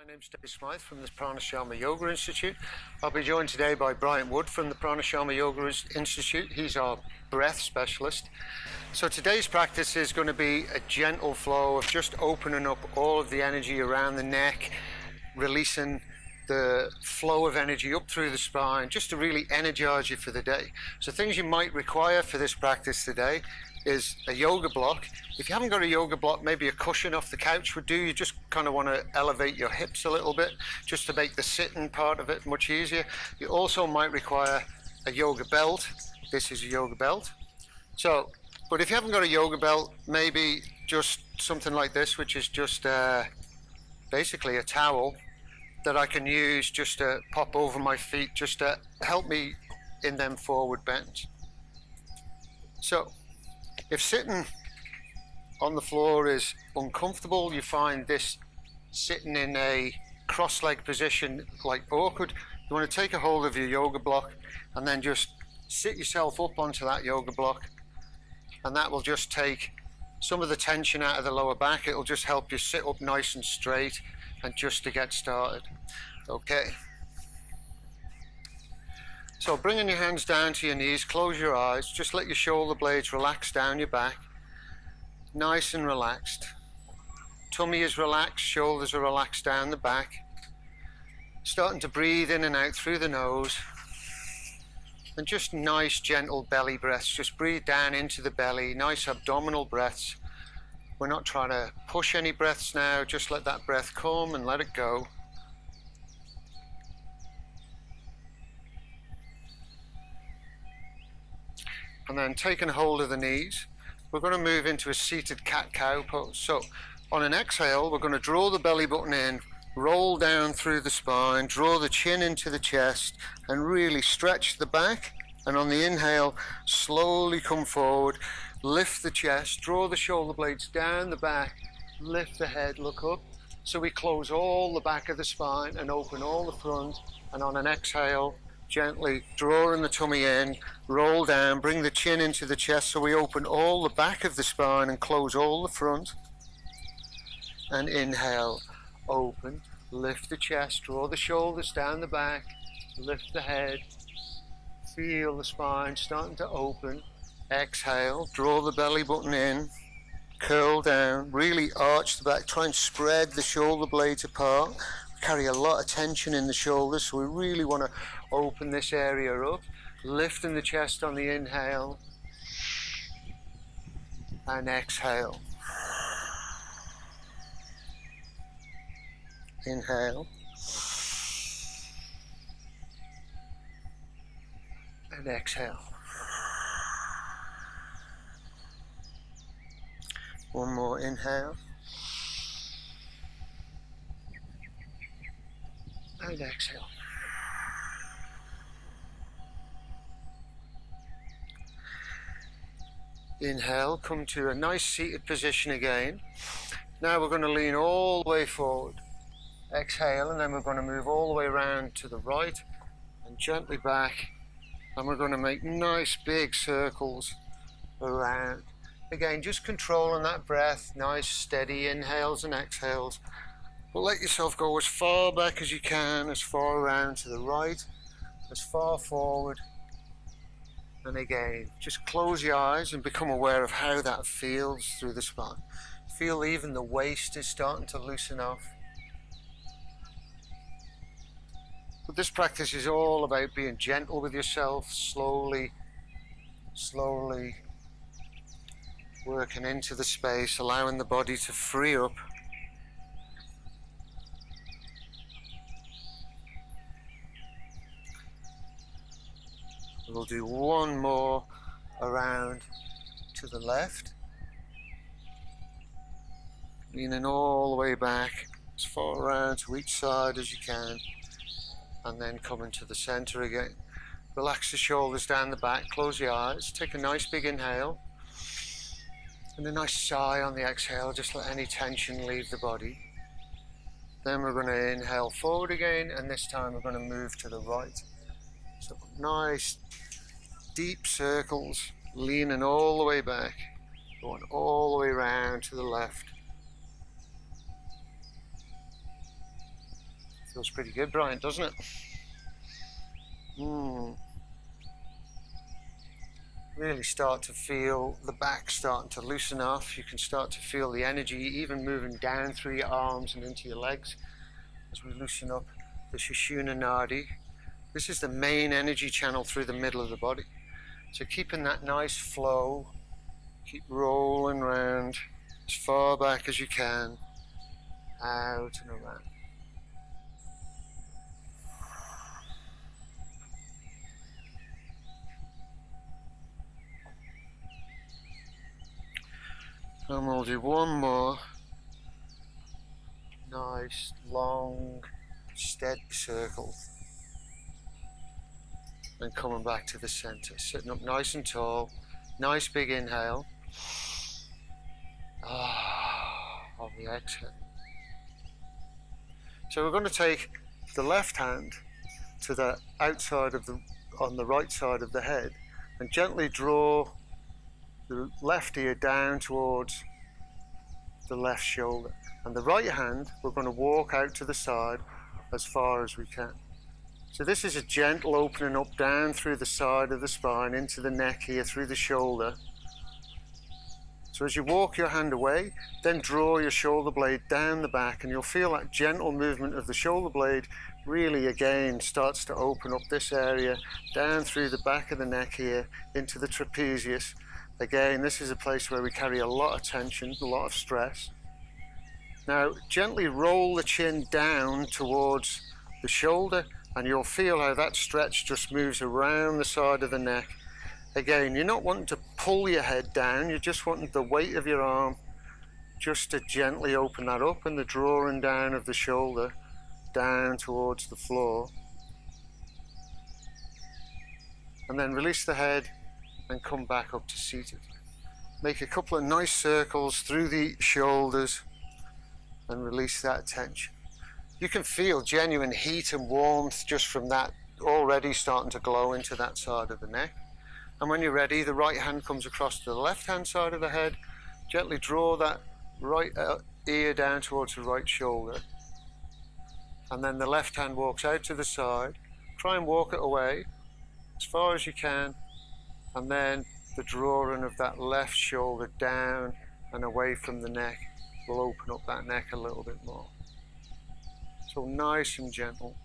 My name's Dave Smyth from the Pranayama Yoga Institute. I'll be joined today by Brian Wood from the Pranayama Yoga Institute. He's our breath specialist. So today's practice is going to be a gentle flow of just opening up all of the energy around the neck, releasing the flow of energy up through the spine, just to really energize you for the day. So things you might require for this practice today is a yoga block. If you haven't got a yoga block, maybe a cushion off the couch would do. You just kind of want to elevate your hips a little bit just to make the sitting part of it much easier. You also might require a yoga belt. This is a yoga belt. But if you haven't got a yoga belt, maybe just something like this, which is just basically a towel that I can use just to pop over my feet, just to help me in them forward bends. So if sitting on the floor is uncomfortable, you find this sitting in a cross-leg position like awkward, you want to take a hold of your yoga block and then just sit yourself up onto that yoga block, and that will just take some of the tension out of the lower back. It'll just help you sit up nice and straight and just to get started. Okay. So bringing your hands down to your knees, close your eyes, just let your shoulder blades relax down your back. Nice and relaxed. Tummy is relaxed, shoulders are relaxed down the back. Starting to breathe in and out through the nose. And just nice gentle belly breaths. Just breathe down into the belly, nice abdominal breaths. We're not trying to push any breaths now, just let that breath come and let it go. And then taking hold of the knees, we're going to move into a seated cat-cow pose. So on an exhale, we're going to draw the belly button in, roll down through the spine, draw the chin into the chest, and really stretch the back. And on the inhale, slowly come forward, lift the chest, draw the shoulder blades down the back, lift the head, look up. So we close all the back of the spine and open all the front. And on an exhale, gently drawing the tummy in, roll down, bring the chin into the chest so we open all the back of the spine and close all the front. And inhale, open, lift the chest, draw the shoulders down the back, lift the head, feel the spine starting to open. Exhale, draw the belly button in, curl down, really arch the back, try and spread the shoulder blades apart. Carry a lot of tension in the shoulders, so we really want to open this area up. Lifting the chest on the inhale and exhale. Inhale and exhale. One more inhale and exhale. Inhale, come to a nice seated position again. Now we're going to lean all the way forward. Exhale, and then we're going to move all the way around to the right and gently back. And we're going to make nice big circles around. Again, just controlling that breath, nice steady inhales and exhales. But let yourself go as far back as you can, as far around to the right, as far forward. And again, just close your eyes and become aware of how that feels through the spine. Feel even the waist is starting to loosen off. But this practice is all about being gentle with yourself, slowly working into the space, allowing the body to free up. We'll do one more around to the left, leaning all the way back, as far around to each side as you can, and then coming to the center again. Relax the shoulders down the back, close your eyes, take a nice big inhale, and a nice sigh on the exhale, just let any tension leave the body. Then we're going to inhale forward again, and this time we're going to move to the right. So nice deep circles, leaning all the way back, going all the way around to the left. Feels pretty good, Brian, doesn't it? Really start to feel the back starting to loosen off. You can start to feel the energy even moving down through your arms and into your legs as we loosen up the Sushumna Nadi. This is the main energy channel through the middle of the body. So keeping that nice flow, keep rolling around as far back as you can, out and around. And we'll do one more nice, long, steady circle. And coming back to the center, sitting up nice and tall. Nice big inhale. On the exhale. So we're going to take the left hand to the outside of on the right side of the head and gently draw the left ear down towards the left shoulder. And the right hand, we're going to walk out to the side as far as we can. So this is a gentle opening up down through the side of the spine, into the neck here, through the shoulder. So as you walk your hand away, then draw your shoulder blade down the back, and you'll feel that gentle movement of the shoulder blade really again starts to open up this area, down through the back of the neck here, into the trapezius. Again, this is a place where we carry a lot of tension, a lot of stress. Now, gently roll the chin down towards the shoulder, and you'll feel how that stretch just moves around the side of the neck. Again, you're not wanting to pull your head down, you're just wanting the weight of your arm just to gently open that up, and the drawing down of the shoulder down towards the floor. And then release the head and come back up to seated. Make a couple of nice circles through the shoulders and release that tension. You can feel genuine heat and warmth just from that already starting to glow into that side of the neck. And when you're ready, the right hand comes across to the left hand side of the head. Gently draw that right ear down towards the right shoulder. And then the left hand walks out to the side. Try and walk it away as far as you can. And then the drawing of that left shoulder down and away from the neck will open up that neck a little bit more. So nice and gentle,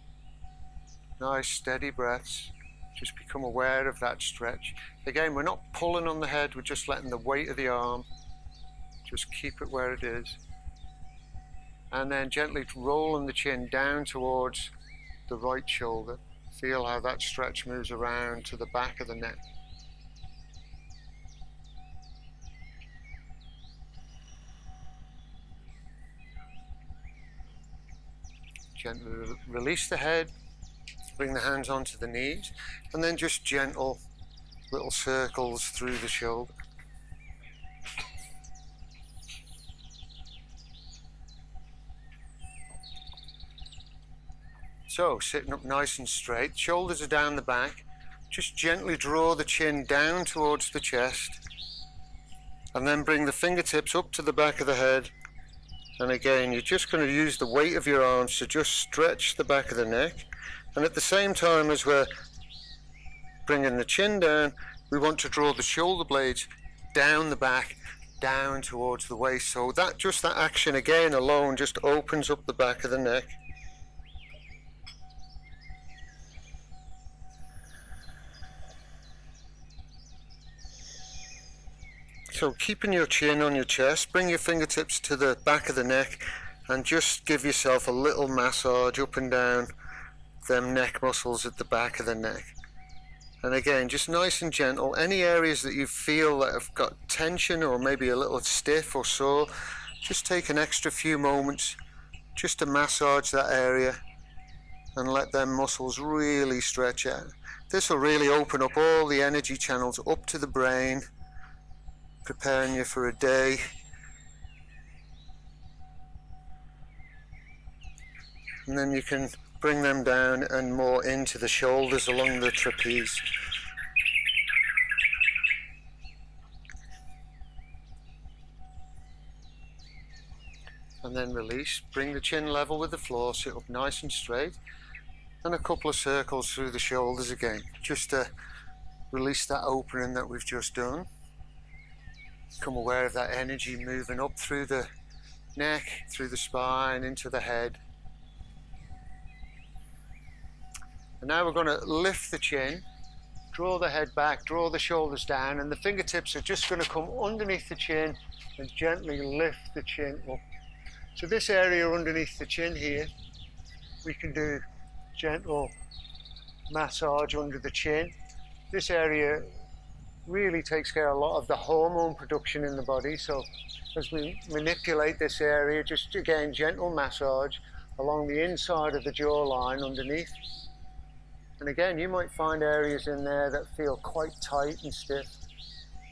nice steady breaths. Just become aware of that stretch. Again, we're not pulling on the head, we're just letting the weight of the arm, just keep it where it is. And then gently rolling the chin down towards the right shoulder. Feel how that stretch moves around to the back of the neck. Gently release the head, bring the hands onto the knees, and then just gentle little circles through the shoulder. So, sitting up nice and straight, shoulders are down the back, just gently draw the chin down towards the chest, and then bring the fingertips up to the back of the head. And again, you're just going to use the weight of your arms to just stretch the back of the neck. And at the same time as we're bringing the chin down, we want to draw the shoulder blades down the back, down towards the waist. So that action again alone just opens up the back of the neck. So keeping your chin on your chest, bring your fingertips to the back of the neck and just give yourself a little massage up and down them neck muscles at the back of the neck. And again, just nice and gentle. Any areas that you feel that have got tension or maybe a little stiff or sore, just take an extra few moments just to massage that area and let them muscles really stretch out. This will really open up all the energy channels up to the brain, preparing you for a day. And then you can bring them down and more into the shoulders along the trapeze. and then release. Bring the chin level with the floor, sit up nice and straight, and a couple of circles through the shoulders again, just to release that opening that we've just done. Become aware of that energy moving up through the neck, through the spine, into the head. And now we're going to lift the chin, draw the head back, draw the shoulders down, and the fingertips are just going to come underneath the chin and gently lift the chin up. So this area underneath the chin here, we can do gentle massage under the chin. This area really takes care of a lot of the hormone production in the body, so as we manipulate this area, just again gentle massage along the inside of the jawline underneath. And again, you might find areas in there that feel quite tight and stiff.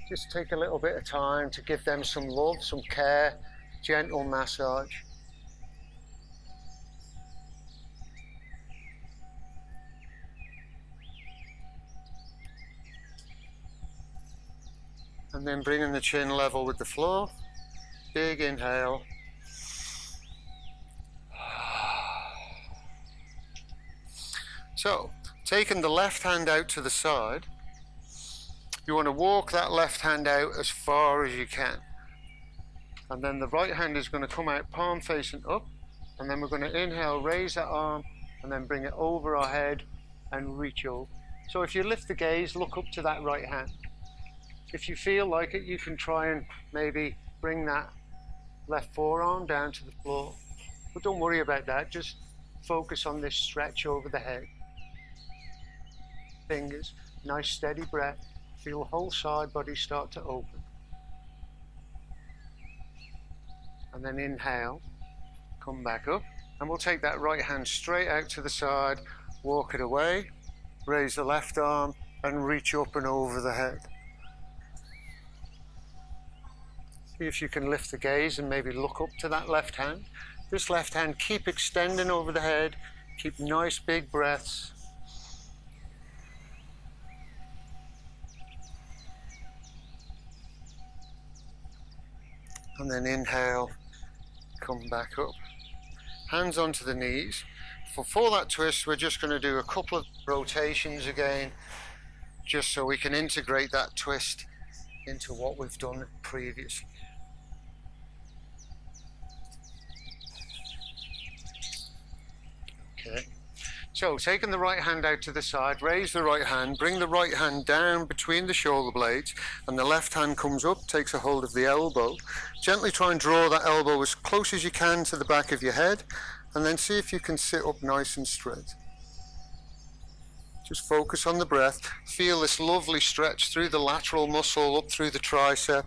Just take a little bit of time to give them some love, some care, gentle massage. And then bringing the chin level with the floor. Big inhale. So, taking the left hand out to the side, you want to walk that left hand out as far as you can. And then the right hand is going to come out palm facing up, and then we're going to inhale, raise that arm, and then bring it over our head and reach over. So if you lift the gaze, look up to that right hand. If you feel like it, you can try and maybe bring that left forearm down to the floor. But don't worry about that, just focus on this stretch over the head. Fingers, nice steady breath. Feel the whole side body start to open. And then inhale, come back up. And we'll take that right hand straight out to the side, walk it away, raise the left arm and reach up and over the head. See if you can lift the gaze and maybe look up to that left hand. This left hand, keep extending over the head, keep nice big breaths. And then inhale, come back up. Hands onto the knees. For that twist, we're just going to do a couple of rotations again, just so we can integrate that twist into what we've done previously. Okay. So taking the right hand out to the side, raise the right hand, bring the right hand down between the shoulder blades, and the left hand comes up, takes a hold of the elbow. Gently try and draw that elbow as close as you can to the back of your head, and then see if you can sit up nice and straight. Just focus on the breath. Feel this lovely stretch through the lateral muscle, up through the tricep.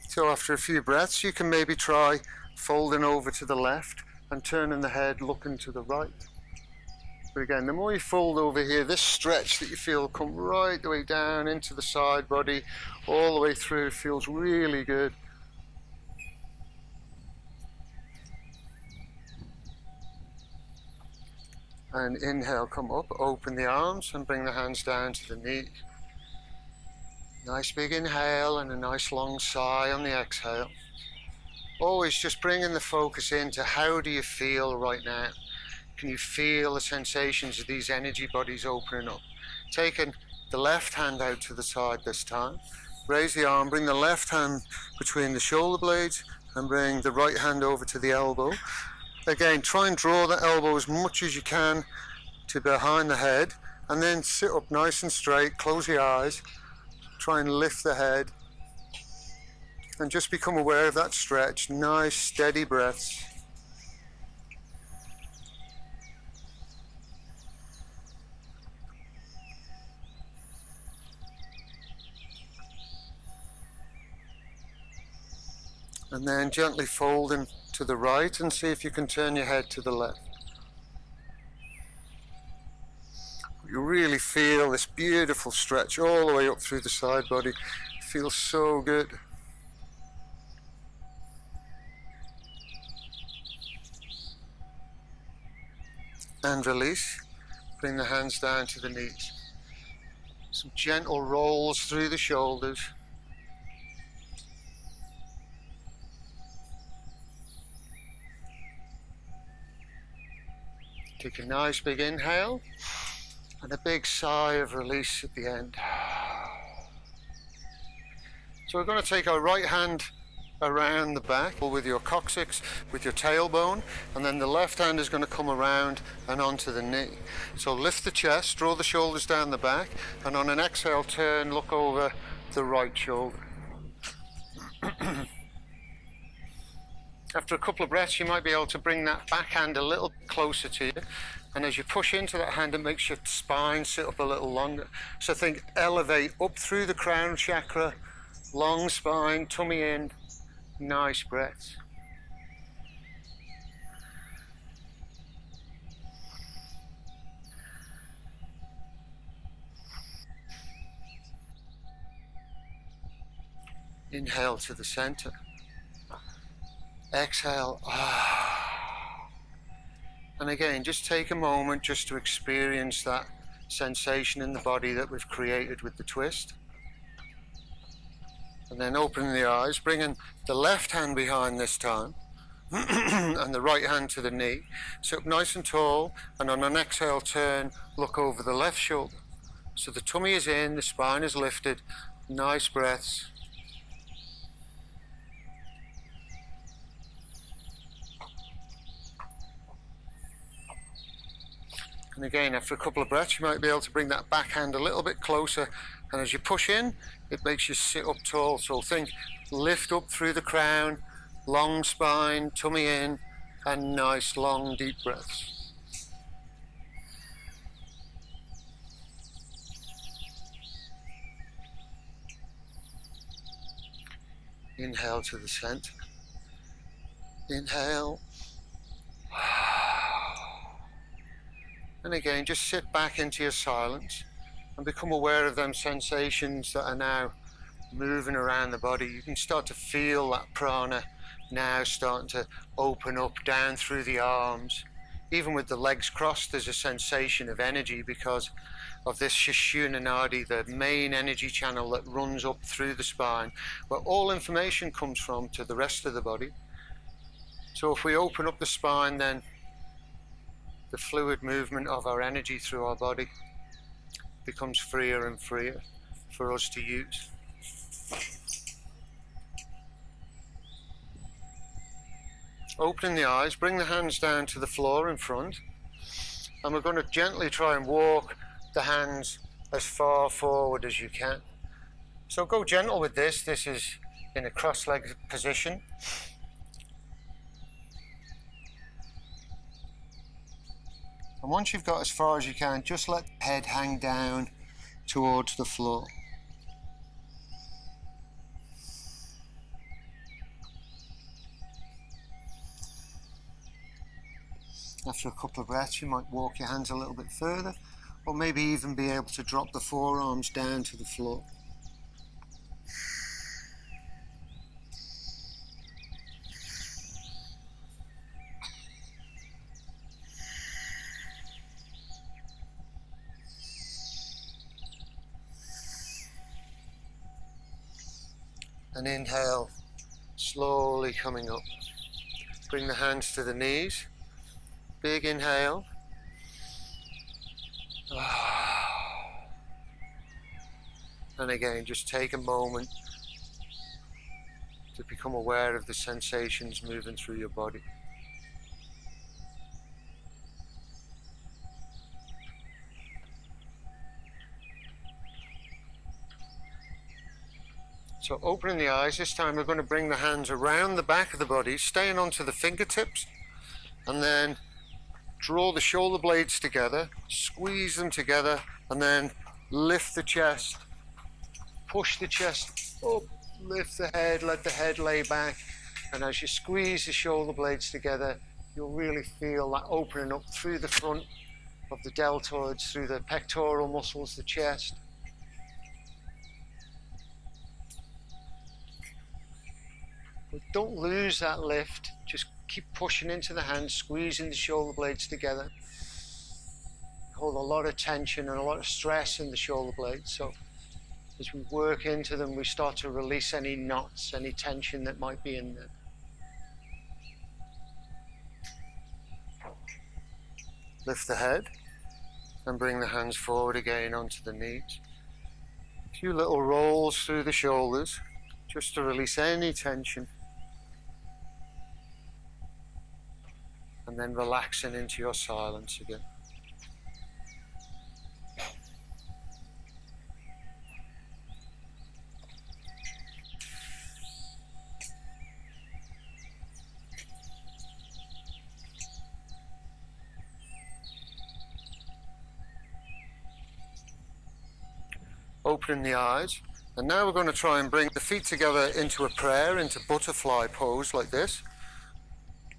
So after a few breaths, you can maybe try folding over to the left and turning the head looking to the right. But again, the more you fold over here, this stretch that you feel come right the way down into the side body, all the way through, feels really good. And inhale, come up, open the arms and bring the hands down to the knees. Nice big inhale and a nice long sigh on the exhale. Always just bringing the focus into how do you feel right now? Can you feel the sensations of these energy bodies opening up? Taking the left hand out to the side this time. Raise the arm, bring the left hand between the shoulder blades and bring the right hand over to the elbow. Again, try and draw the elbow as much as you can to behind the head, and then sit up nice and straight, close your eyes. Try and lift the head and just become aware of that stretch. Nice steady breaths. And then gently folding to the right and see if you can turn your head to the left. You really feel this beautiful stretch all the way up through the side body. It feels so good. And release. Bring the hands down to the knees. Some gentle rolls through the shoulders. Take a nice big inhale and a big sigh of release at the end. So we're going to take our right hand around the back with your coccyx, with your tailbone, and then the left hand is going to come around and onto the knee. So lift the chest, draw the shoulders down the back, and on an exhale turn, look over the right shoulder. After a couple of breaths, you might be able to bring that back hand a little closer to you, and as you push into that hand, it makes your spine sit up a little longer. So think elevate up through the crown chakra, long spine, tummy in. Nice breaths. Inhale to the center. Exhale. And again, just take a moment just to experience that sensation in the body that we've created with the twist. And then opening the eyes, bringing the left hand behind this time, and the right hand to the knee. Sit up nice and tall, and on an exhale turn, look over the left shoulder. So the tummy is in, the spine is lifted. Nice breaths. And again, after a couple of breaths, you might be able to bring that back hand a little bit closer. And as you push in, it makes you sit up tall. So think lift up through the crown, long spine, tummy in, and nice long deep breaths. Inhale to the center. Inhale. And again, just sit back into your silence and become aware of them sensations that are now moving around the body. You can start to feel that prana now starting to open up down through the arms. Even with the legs crossed, there's a sensation of energy because of this Sushumna Nadi, the main energy channel that runs up through the spine, where all information comes from to the rest of the body. So if we open up the spine, then the fluid movement of our energy through our body becomes freer and freer for us to use. Opening the eyes, bring the hands down to the floor in front, and we're going to gently try and walk the hands as far forward as you can. So go gentle with this. This is in a cross-legged position. And once you've got as far as you can, just let the head hang down towards the floor. After a couple of breaths, you might walk your hands a little bit further, or maybe even be able to drop the forearms down to the floor. And inhale, slowly coming up. Bring the hands to the knees. Big inhale. And again, just take a moment to become aware of the sensations moving through your body. So opening the eyes, this time we're going to bring the hands around the back of the body, staying onto the fingertips, and then draw the shoulder blades together, squeeze them together, and then lift the chest, push the chest up, lift the head, let the head lay back, and as you squeeze the shoulder blades together, you'll really feel that opening up through the front of the deltoids, through the pectoral muscles, the chest. But don't lose that lift, just keep pushing into the hands, squeezing the shoulder blades together. hold a lot of tension and a lot of stress in the shoulder blades. So as we work into them, we start to release any knots, any tension that might be in them. Lift the head and bring the hands forward again onto the knees. A few little rolls through the shoulders just to release any tension. And then relaxing into your silence again. Opening the eyes, and now we're going to try and bring the feet together into a prayer, into butterfly pose like this.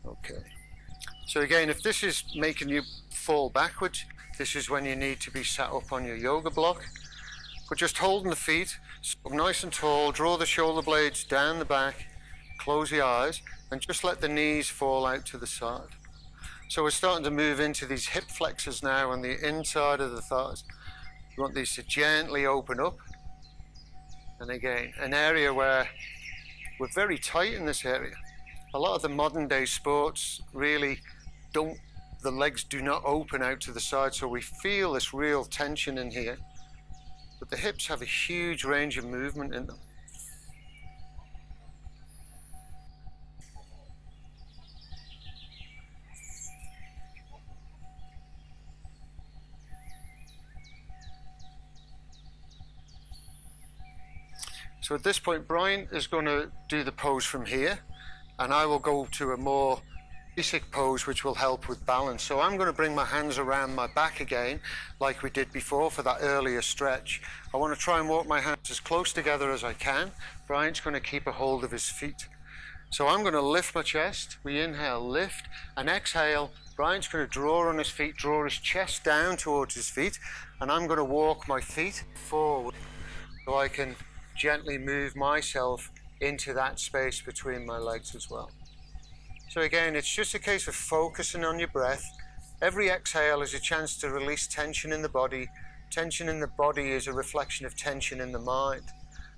Okay. So again, if this is making you fall backwards, this is when you need to be sat up on your yoga block. But just holding the feet nice and tall, draw the shoulder blades down the back, close the eyes, and just let the knees fall out to the side. So we're starting to move into these hip flexors now on the inside of the thighs. You want these to gently open up. And again, an area where we're very tight in this area. A lot of the modern day sports really the legs do not open out to the side, so we feel this real tension in here. But the hips have a huge range of movement in them. So at this point, Brian is going to do the pose from here, and I will go to a more basic pose which will help with balance. So I'm going to bring my hands around my back again, like we did before for that earlier stretch. I want to try and walk my hands as close together as I can. Brian's going to keep a hold of his feet. So I'm going to lift my chest. We inhale, lift, and exhale. Brian's going to draw on his feet, draw his chest down towards his feet, and I'm going to walk my feet forward so I can gently move myself into that space between my legs as well. So again, it's just a case of focusing on your breath. Every exhale is a chance to release tension in the body. Tension in the body is a reflection of tension in the mind.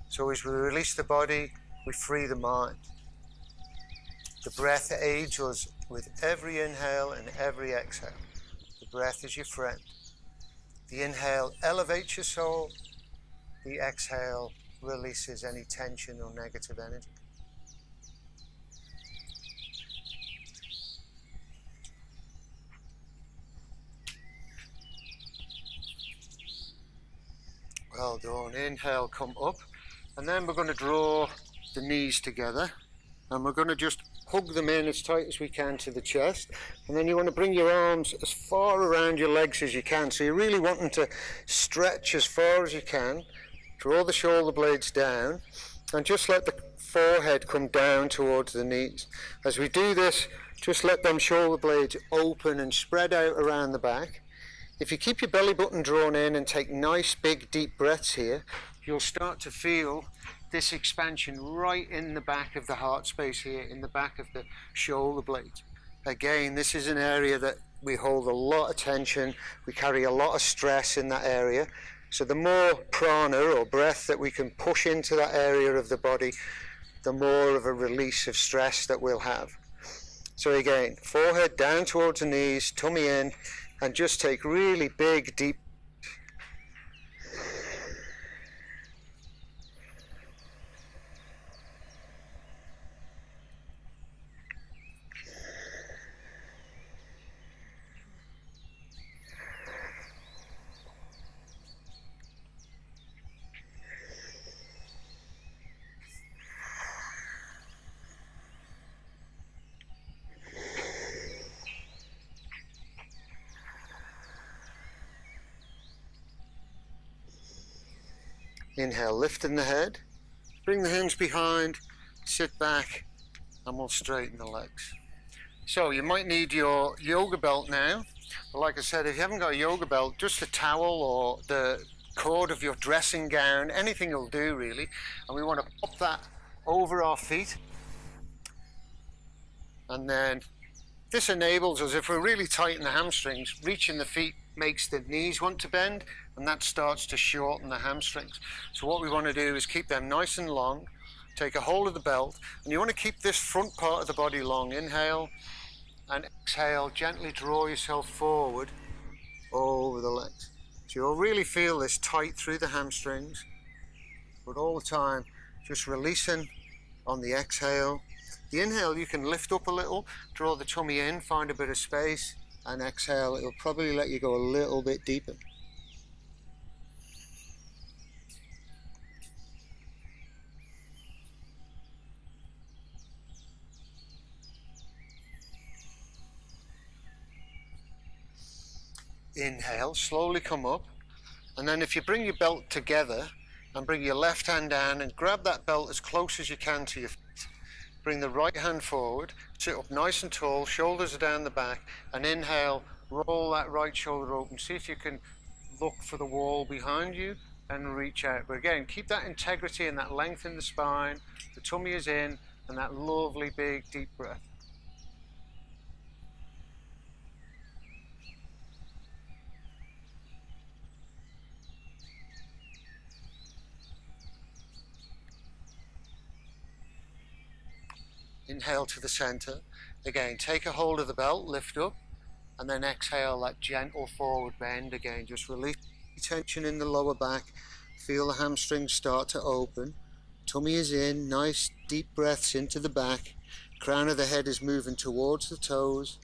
So as we release the body, we free the mind. The breath aids us with every inhale and every exhale. The breath is your friend. The inhale elevates your soul. The exhale releases any tension or negative energy. Well done. Inhale, come up, and then we're going to draw the knees together, and we're going to just hug them in as tight as we can to the chest, and then you want to bring your arms as far around your legs as you can. So you're really wanting to stretch as far as you can. Draw the shoulder blades down, and just let the forehead come down towards the knees. As we do this, just let them shoulder blades open and spread out around the back. If you keep your belly button drawn in and take nice big deep breaths here, you'll start to feel this expansion right in the back of the heart space here, in the back of the shoulder blades. Again, this is an area that we hold a lot of tension, we carry a lot of stress in that area. So the more prana or breath that we can push into that area of the body, the more of a release of stress that we'll have. So again, forehead down towards the knees, tummy in, and just take really big, deep. Inhale, lifting the head, bring the hands behind, sit back, and we'll straighten the legs. So you might need your yoga belt now. But like I said, if you haven't got a yoga belt, just a towel or the cord of your dressing gown, anything will do really. And we want to pop that over our feet. And then This enables us, if we're really tight in the hamstrings, reaching the feet makes the knees want to bend, and that starts to shorten the hamstrings. So what we want to do is keep them nice and long, take a hold of the belt, and you want to keep this front part of the body long. Inhale and exhale, gently draw yourself forward over the legs. So you'll really feel this tight through the hamstrings, but all the time just releasing on the exhale. The inhale, you can lift up a little, draw the tummy in, find a bit of space, and exhale, it'll probably let you go a little bit deeper. Inhale, slowly come up, and then if you bring your belt together and bring your left hand down and grab that belt as close as you can to your feet. Bring the right hand forward, sit up nice and tall, shoulders are down the back, and inhale, roll that right shoulder open. See if you can look for the wall behind you and reach out. But again, keep that integrity and that length in the spine, the tummy is in, and that lovely big deep breath. Inhale to the center. Again, take a hold of the belt, lift up, and then exhale that gentle forward bend. Again, just release tension in the lower back. Feel the hamstrings start to open. Tummy is in, nice deep breaths into the back. Crown of the head is moving towards the toes.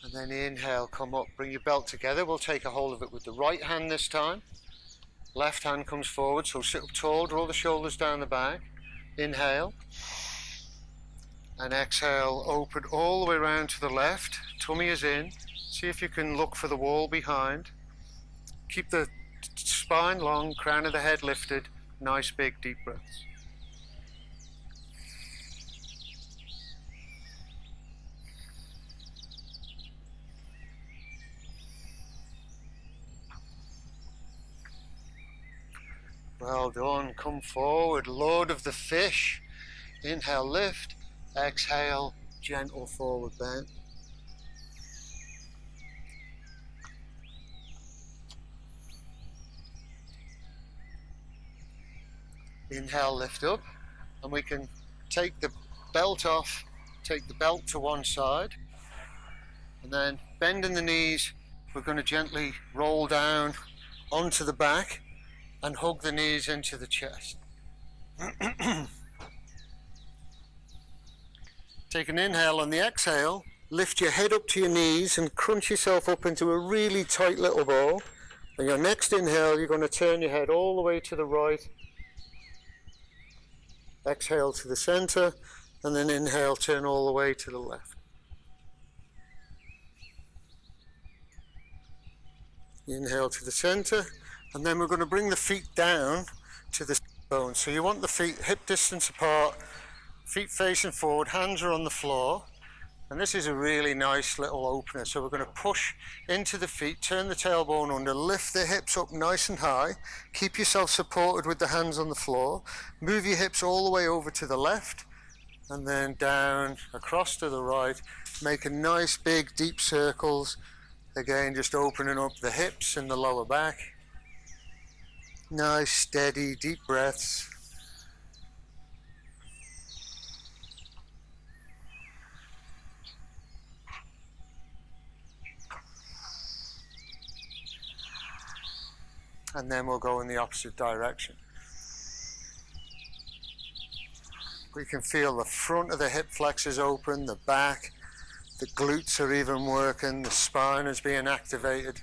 And then inhale, come up, bring your belt together. We'll take a hold of it with the right hand this time. Left hand comes forward, so sit up tall, draw the shoulders down the back. Inhale. And exhale, open all the way around to the left. Tummy is in. See if you can look for the wall behind. Keep the spine long, crown of the head lifted. Nice big deep breaths. Well done. Come forward, Lord of the Fish. Inhale, lift. Exhale, gentle forward bend. Inhale, lift up, and we can take the belt off, take the belt to one side, and then bending the knees, we're going to gently roll down onto the back and hug the knees into the chest. Take an inhale on the exhale, lift your head up to your knees and crunch yourself up into a really tight little ball. And your next inhale, you're going to turn your head all the way to the right. Exhale to the center, and then inhale, turn all the way to the left. Inhale to the center, and then we're going to bring the feet down to the bone. So you want the feet hip distance apart, feet facing forward, hands are on the floor. And this is a really nice little opener. So we're going to push into the feet, turn the tailbone under, lift the hips up nice and high. Keep yourself supported with the hands on the floor. Move your hips all the way over to the left and then down across to the right. Making nice big deep circles. Again, just opening up the hips and the lower back. Nice, steady, deep breaths. And then we'll go in the opposite direction. We can feel the front of the hip flexors open, the back, the glutes are even working, the spine is being activated.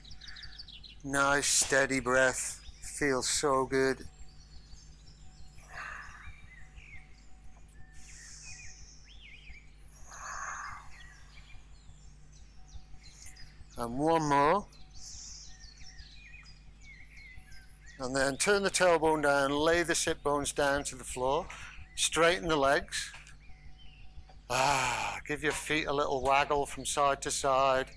Nice, steady breath. Feels so good. And one more. And then turn the tailbone down, lay the sit bones down to the floor, straighten the legs. Give your feet a little waggle from side to side.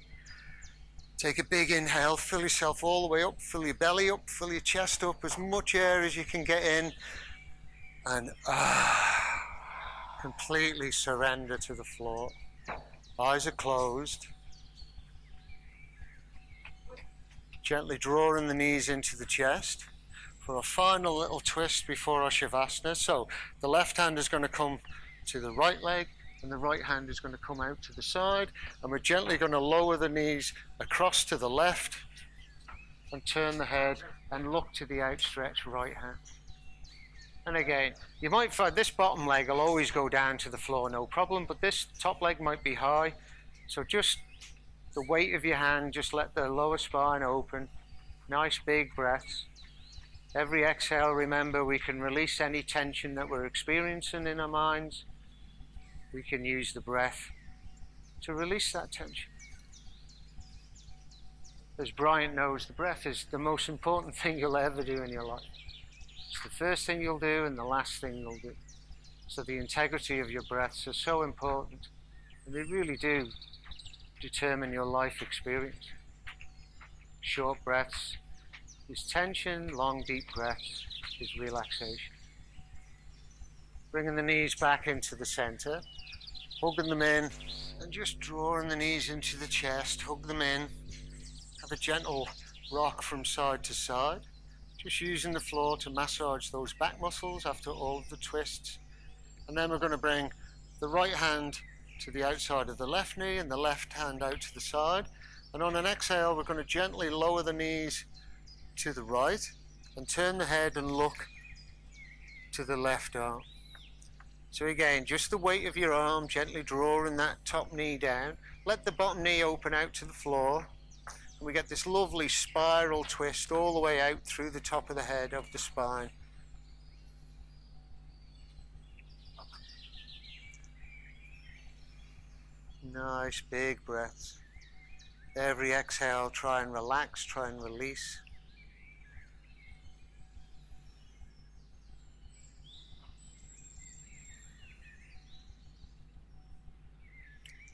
Take a big inhale, fill yourself all the way up, fill your belly up, fill your chest up, as much air as you can get in. And Completely surrender to the floor. Eyes are closed. Gently drawing the knees into the chest for a final little twist before our Shavasana. So the left hand is going to come to the right leg and the right hand is going to come out to the side, and we're gently going to lower the knees across to the left and turn the head and look to the outstretched right hand. And again, you might find this bottom leg will always go down to the floor, no problem, but this top leg might be high. So just the weight of your hand, just let the lower spine open. Nice big breaths. Every exhale, remember, we can release any tension that we're experiencing in our minds. We can use the breath to release that tension. As Bryant knows, the breath is the most important thing you'll ever do in your life. It's the first thing you'll do and the last thing you'll do. So the integrity of your breaths are so important, and they really do determine your life experience. Short breaths is tension, long deep breaths is relaxation. Bringing the knees back into the center, hugging them in, and just drawing the knees into the chest, hug them in. Have a gentle rock from side to side, just using the floor to massage those back muscles after all of the twists. And then we're going to bring the right hand to the outside of the left knee and the left hand out to the side. And on an exhale, we're going to gently lower the knees to the right and turn the head and look to the left arm. So again, just the weight of your arm, gently drawing that top knee down. Let the bottom knee open out to the floor. And we get this lovely spiral twist all the way out through the top of the head of the spine. Nice big breaths. Every exhale, try and relax, try and release.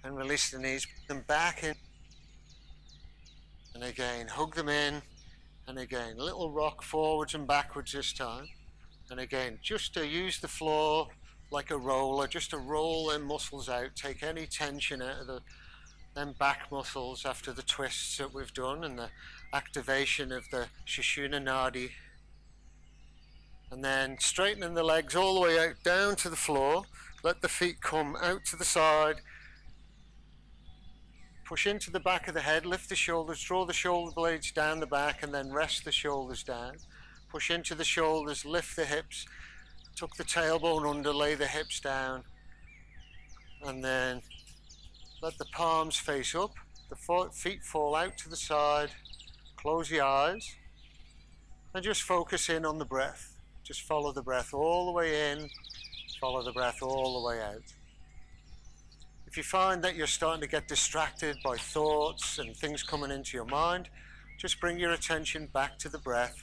And release the knees, put them back in. And again, hug them in. And again, little rock forwards and backwards this time. And again, just to use the floor like a roller, just to roll them muscles out, take any tension out of them back muscles after the twists that we've done and the activation of the Sushumna Nadi. And then straightening the legs all the way out down to the floor. Let the feet come out to the side. Push into the back of the head, lift the shoulders, draw the shoulder blades down the back and then rest the shoulders down. Push into the shoulders, lift the hips, tuck the tailbone under, lay the hips down. And then let the palms face up, the feet fall out to the side, close the eyes and just focus in on the breath. Just follow the breath all the way in, follow the breath all the way out. If you find that you're starting to get distracted by thoughts and things coming into your mind, just bring your attention back to the breath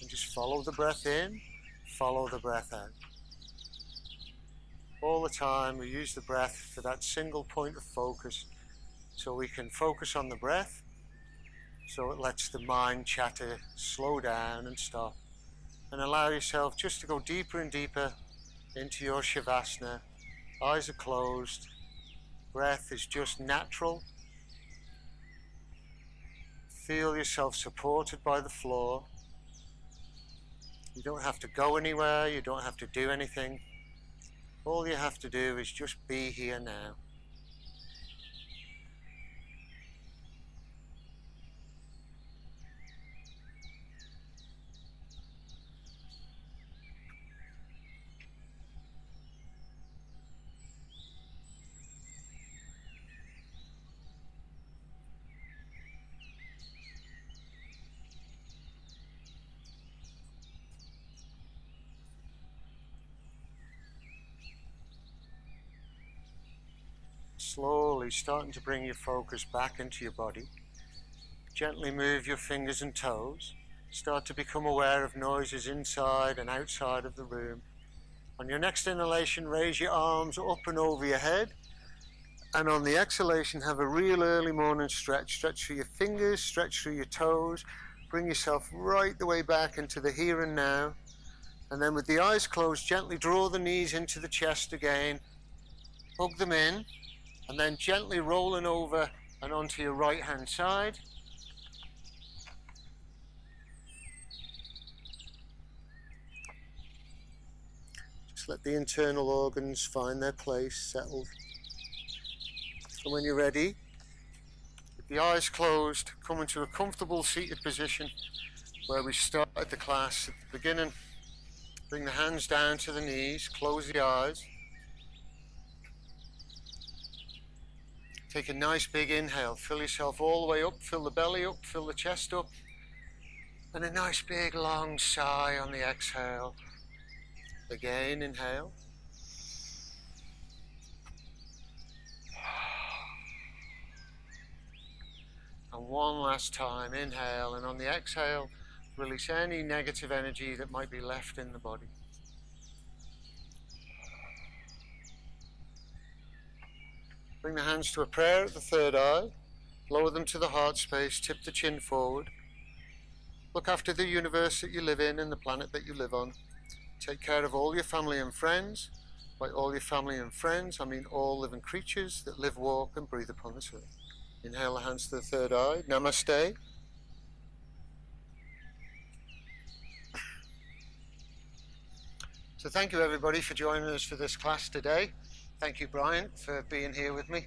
and just follow the breath in, follow the breath out. All the time we use the breath for that single point of focus, so we can focus on the breath, so it lets the mind chatter slow down and stop, and allow yourself just to go deeper and deeper into your Shavasana. Eyes are closed. Breath is just natural. Feel yourself supported by the floor. You don't have to go anywhere, you don't have to do anything. All you have to do is just be here now. Slowly starting to bring your focus back into your body. Gently move your fingers and toes. Start to become aware of noises inside and outside of the room. On your next inhalation, raise your arms up and over your head. And on the exhalation, have a real early morning stretch. Stretch through your fingers, stretch through your toes. Bring yourself right the way back into the here and now. And then with the eyes closed, gently draw the knees into the chest again, hug them in, and then gently rolling over and onto your right hand side. Just let the internal organs find their place, settled. And when you're ready, with the eyes closed, come into a comfortable seated position where we started the class at the beginning. Bring the hands down to the knees, close the eyes. Take a nice big inhale, fill yourself all the way up, fill the belly up, fill the chest up. And a nice big long sigh on the exhale. Again, inhale. And one last time, inhale, and on the exhale, release any negative energy that might be left in the body. Bring the hands to a prayer at the third eye. Lower them to the heart space, tip the chin forward. Look after the universe that you live in and the planet that you live on. Take care of all your family and friends. By all your family and friends, I mean all living creatures that live, walk and breathe upon this earth. Inhale the hands to the third eye. Namaste. So thank you everybody for joining us for this class today. Thank you Brian for being here with me.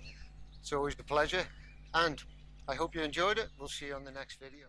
It's always a pleasure, and I hope you enjoyed it. We'll see you on the next video.